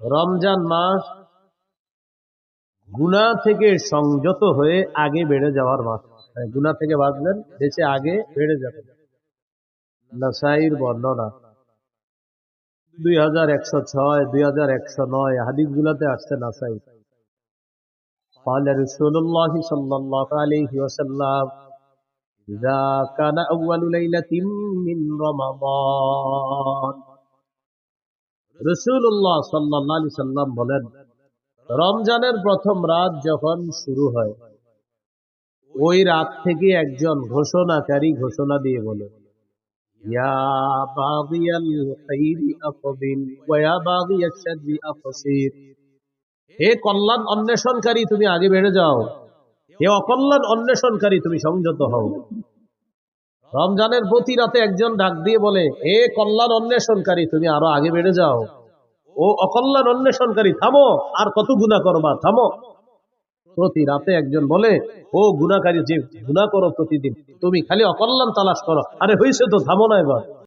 রমজান মাস গুনাহ থেকে সংযত হয়ে আগে বেড়ে যাওয়ার মাস। গুনাহ থেকে বাঁচবেন, বেঁচে আগে বেড়ে যাবেন। নাসাইর বর্ণনা 2106, 2109 হাদিস গুলাতে আসছে নাসাই। قال رسول الله صلى الله عليه وسلم إذا كان أول ليلة من رمضان রাসূলুল্লাহ সাল্লাল্লাহু আলাইহি সাল্লাম বলেন, রমজানের প্রথম রাত যখন শুরু হয়, ওই রাত থেকে একজন ঘোষণাকারী ঘোষণা দিয়ে বলে, ইয়া বাগিয়াল খাইরি আকবিল ওয়া ইয়া বাগিয়াশ শাররি আকসির। হে কল্যাণ অন্বেষণকারী, তুমি আগে বেড়ে যাও। হে অকল্যাণ অন্বেষণকারী, তুমি সংযত হও। রমজানের প্রতি রাতে একজন ডাক দিয়ে বলে, হে কল্যাণ অন্বেষণকারী, তুমি আরো আগে বেড়ে যাও। ও অকল্যাণ অন্বেষণকারী, থামো, আর কত গুনাহ করবা, থামো। প্রতি রাতে একজন বলে, ও গুনাহকারী, যে গুনাহ করো প্রতিদিন, তুমি খালি অকল্যাণ তালাশ করো, আরে হইছে তো, থামো না এবার।